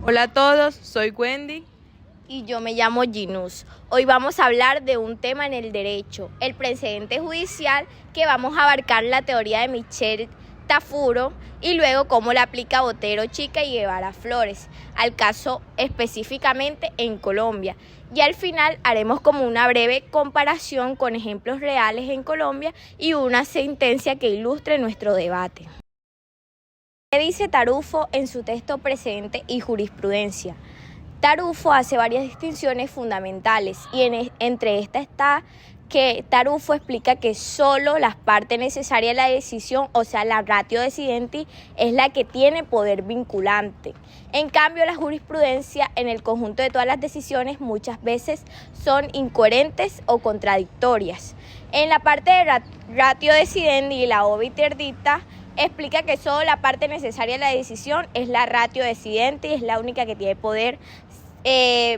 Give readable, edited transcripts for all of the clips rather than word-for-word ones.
Hola a todos, soy Wendy. Y yo me llamo Ginus. Hoy vamos a hablar de un tema en el derecho, el precedente judicial, que vamos a abarcar la teoría de Michel Tafuro y luego cómo la aplica Botero Chica y Guevara Flores al caso específicamente en Colombia. Y al final haremos como una breve comparación con ejemplos reales en Colombia y una sentencia que ilustre nuestro debate. ¿Qué dice Tarufo en su texto Precedente y Jurisprudencia? Tarufo hace varias distinciones fundamentales y entre estas está que Tarufo explica que solo la parte necesaria de la decisión, o sea, la ratio decidendi, es la que tiene poder vinculante. En cambio, la jurisprudencia en el conjunto de todas las decisiones muchas veces son incoherentes o contradictorias. En la parte de ratio decidendi y la obiter dicta, explica que solo la parte necesaria de la decisión es la ratio decidendi y es la única que tiene poder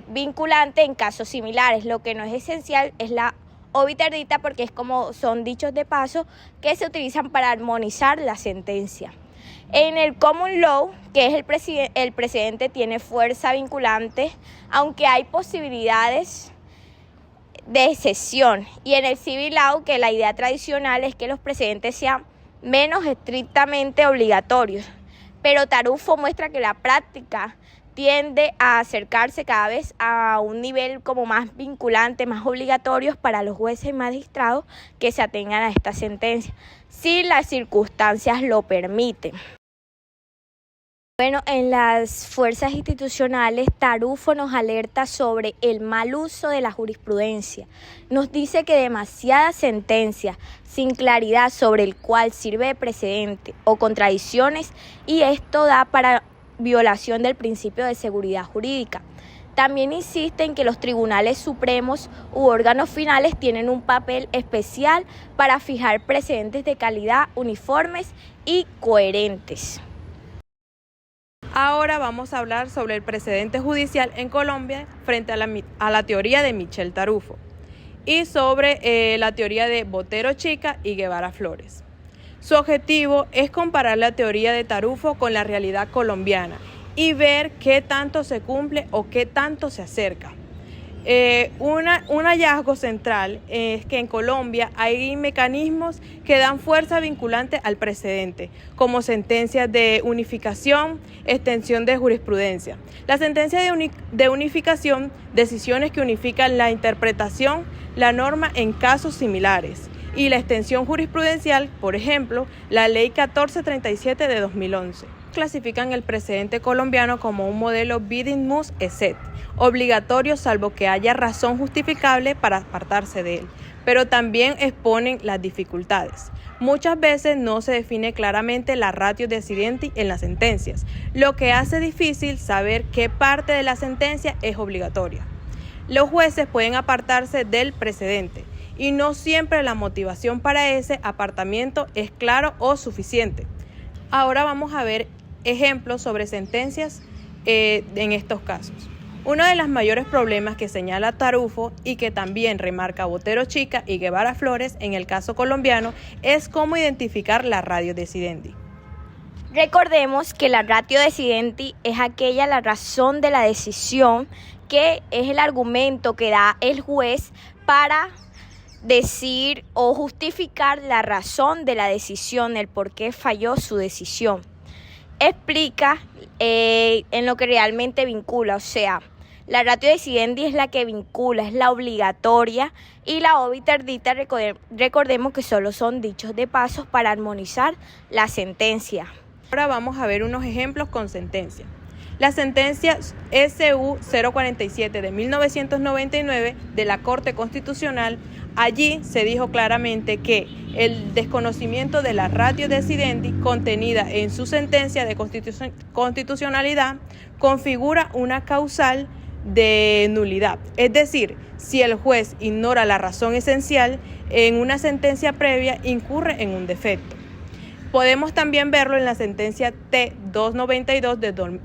vinculante en casos similares. Lo que no es esencial es la obiter dicta, porque es como son dichos de paso que se utilizan para armonizar la sentencia. En el common law, que es el precedente, tiene fuerza vinculante, aunque hay posibilidades de excepción. Y en el civil law, que la idea tradicional es que los precedentes sean menos estrictamente obligatorios, pero Tarufo muestra que la práctica tiende a acercarse cada vez a un nivel como más vinculante, más obligatorios para los jueces y magistrados que se atengan a esta sentencia, si las circunstancias lo permiten. Bueno, en las fuerzas institucionales, Tarufo nos alerta sobre el mal uso de la jurisprudencia. Nos dice que demasiadas sentencias sin claridad sobre el cual sirve de precedente o contradicciones, y esto da para violación del principio de seguridad jurídica. También insiste en que los tribunales supremos u órganos finales tienen un papel especial para fijar precedentes de calidad uniformes y coherentes. Ahora vamos a hablar sobre el precedente judicial en Colombia frente a la teoría de Michel Tarufo y sobre la teoría de Botero Chica y Guevara Flores. Su objetivo es comparar la teoría de Tarufo con la realidad colombiana y ver qué tanto se cumple o qué tanto se acerca. Un hallazgo central es que en Colombia hay mecanismos que dan fuerza vinculante al precedente, como sentencias de unificación, extensión de jurisprudencia. La sentencia de unificación, decisiones que unifican la interpretación, la norma en casos similares. Y la extensión jurisprudencial, por ejemplo, la Ley 1437 de 2011. Clasifican el precedente colombiano como un modelo Vidin mus esset, obligatorio salvo que haya razón justificable para apartarse de él, pero también exponen las dificultades. Muchas veces no se define claramente la ratio decidendi en las sentencias, lo que hace difícil saber qué parte de la sentencia es obligatoria. Los jueces pueden apartarse del precedente, y no siempre la motivación para ese apartamiento es claro o suficiente. Ahora vamos a ver ejemplos sobre sentencias en estos casos. Uno de los mayores problemas que señala Tarufo y que también remarca Botero Chica y Guevara Flores en el caso colombiano es cómo identificar la ratio decidendi. Recordemos que la ratio decidendi es la razón de la decisión, que es el argumento que da el juez para decir o justificar la razón de la decisión, el por qué falló su decisión. Explica en lo que realmente vincula, o sea, la ratio decidendi es la que vincula, es la obligatoria, y la obiter dicta, recordemos que solo son dichos de paso para armonizar la sentencia. Ahora vamos a ver unos ejemplos con sentencia. La sentencia SU 047 de 1999 de la Corte Constitucional, allí se dijo claramente que el desconocimiento de la ratio decidendi contenida en su sentencia de constitucionalidad configura una causal de nulidad. Es decir, si el juez ignora la razón esencial en una sentencia previa, incurre en un defecto. Podemos también verlo en la sentencia T-292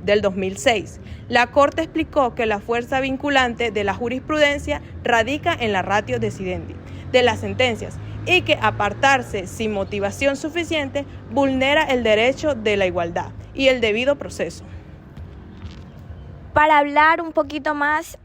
del 2006. La Corte explicó que la fuerza vinculante de la jurisprudencia radica en la ratio decidendi de las sentencias y que apartarse sin motivación suficiente vulnera el derecho de la igualdad y el debido proceso. Para hablar un poquito más,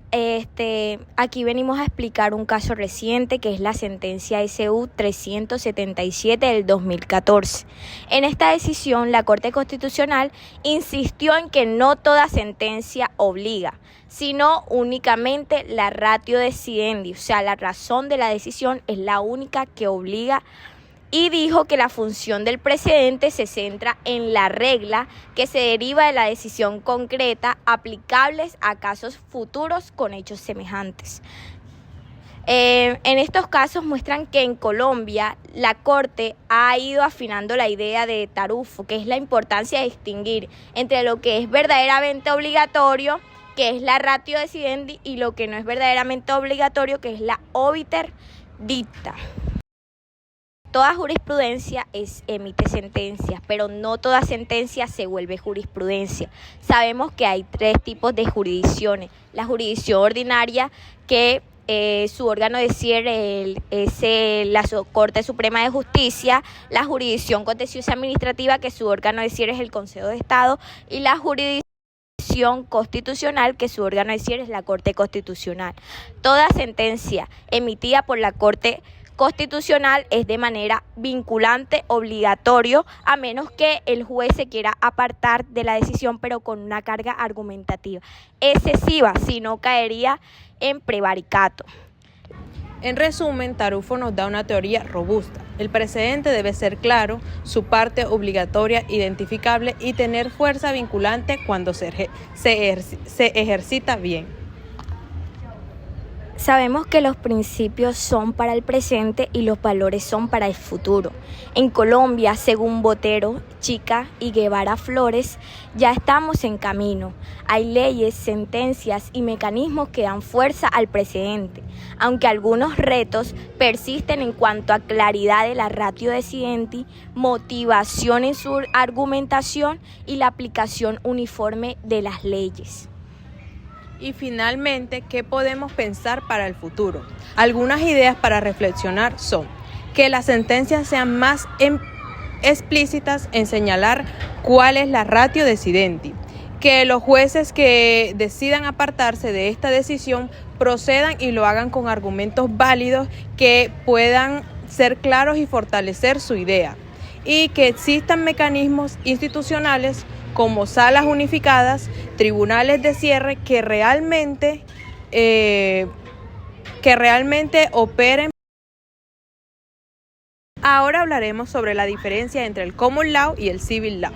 aquí venimos a explicar un caso reciente que es la sentencia SU 377 del 2014. En esta decisión, la Corte Constitucional insistió en que no toda sentencia obliga, sino únicamente la ratio decidendi, o sea, la razón de la decisión es la única que obliga, y dijo que la función del precedente se centra en la regla que se deriva de la decisión concreta aplicables a casos futuros con hechos semejantes. En estos casos muestran que en Colombia la Corte ha ido afinando la idea de Tarufo, que es la importancia de distinguir entre lo que es verdaderamente obligatorio, que es la ratio decidendi, y lo que no es verdaderamente obligatorio, que es la obiter dicta. Toda jurisprudencia emite sentencias, pero no toda sentencia se vuelve jurisprudencia. Sabemos que hay 3 tipos de jurisdicciones. La jurisdicción ordinaria, que su órgano de cierre es la Corte Suprema de Justicia; la jurisdicción contenciosa administrativa, que su órgano de cierre es el Consejo de Estado; y la jurisdicción constitucional, que su órgano de cierre es la Corte Constitucional. Toda sentencia emitida por la Corte Constitucional es de manera vinculante, obligatorio, a menos que el juez se quiera apartar de la decisión, pero con una carga argumentativa excesiva, si no caería en prevaricato. En resumen, Tarufo nos da una teoría robusta. El precedente debe ser claro, su parte obligatoria identificable y tener fuerza vinculante cuando se ejercita bien. Sabemos que los principios son para el presente y los valores son para el futuro. En Colombia, según Botero, Chica y Guevara Flores, ya estamos en camino. Hay leyes, sentencias y mecanismos que dan fuerza al precedente, aunque algunos retos persisten en cuanto a claridad de la ratio decidendi, motivación en su argumentación y la aplicación uniforme de las leyes. Y finalmente, ¿qué podemos pensar para el futuro? Algunas ideas para reflexionar son que las sentencias sean más explícitas en señalar cuál es la ratio decidendi, que los jueces que decidan apartarse de esta decisión procedan y lo hagan con argumentos válidos que puedan ser claros y fortalecer su idea, y que existan mecanismos institucionales como salas unificadas, tribunales de cierre que realmente operen. Ahora hablaremos sobre la diferencia entre el common law y el civil law.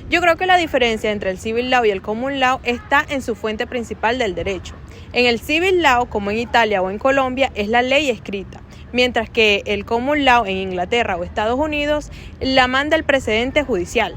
Yo creo que la diferencia entre el civil law y el common law está en su fuente principal del derecho. En el civil law, como en Italia o en Colombia, es la ley escrita, mientras que el common law en Inglaterra o Estados Unidos la manda el precedente judicial.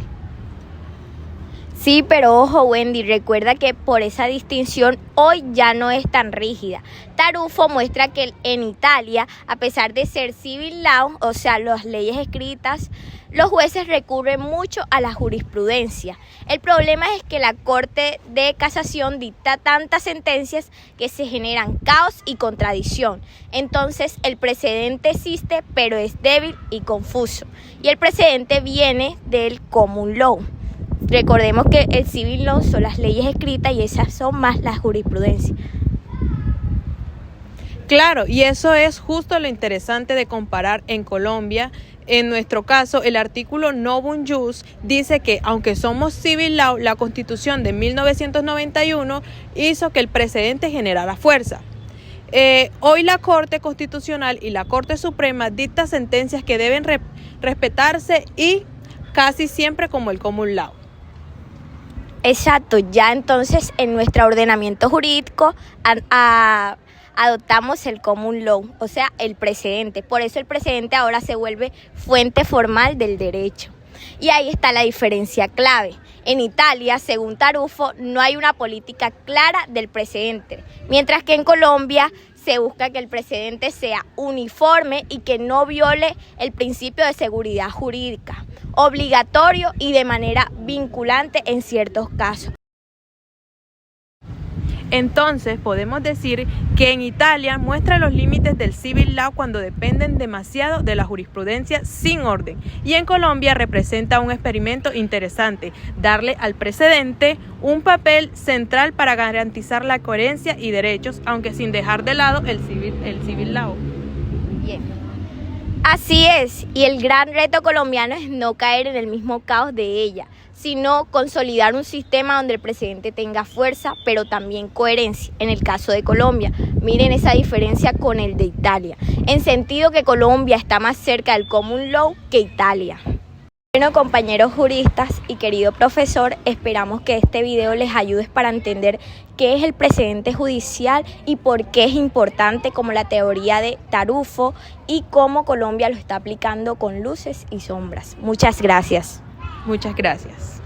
Sí, pero ojo, Wendy, recuerda que por esa distinción hoy ya no es tan rígida. Tarufo muestra que en Italia, a pesar de ser civil law, o sea, las leyes escritas, los jueces recurren mucho a la jurisprudencia. El problema es que la Corte de Casación dicta tantas sentencias que se generan caos y contradicción. Entonces, el precedente existe, pero es débil y confuso. Y el precedente viene del common law. Recordemos que el civil law son las leyes escritas y esas son más las jurisprudencias. Claro, y eso es justo lo interesante de comparar en Colombia. En nuestro caso, el artículo Novum Jus dice que, aunque somos civil law, la Constitución de 1991 hizo que el precedente generara fuerza. Hoy la Corte Constitucional y la Corte Suprema dictan sentencias que deben respetarse y casi siempre como el common law. Exacto, ya entonces en nuestro ordenamiento jurídico adoptamos el common law, o sea, el precedente. Por eso el precedente ahora se vuelve fuente formal del derecho. Y ahí está la diferencia clave. En Italia, según Tarufo, no hay una política clara del precedente, mientras que en Colombia Se busca que el precedente sea uniforme y que no viole el principio de seguridad jurídica, obligatorio y de manera vinculante en ciertos casos. Entonces, podemos decir que en Italia muestra los límites del civil law cuando dependen demasiado de la jurisprudencia sin orden. Y en Colombia representa un experimento interesante, darle al precedente un papel central para garantizar la coherencia y derechos, aunque sin dejar de lado el civil law. Bien. Así es, y el gran reto colombiano es no caer en el mismo caos de ella, sino consolidar un sistema donde el precedente tenga fuerza, pero también coherencia. En el caso de Colombia, miren esa diferencia con el de Italia, en sentido que Colombia está más cerca del common law que Italia. Bueno, compañeros juristas y querido profesor, esperamos que este video les ayude para entender qué es el precedente judicial y por qué es importante, como la teoría de Tarufo, y cómo Colombia lo está aplicando con luces y sombras. Muchas gracias. Muchas gracias.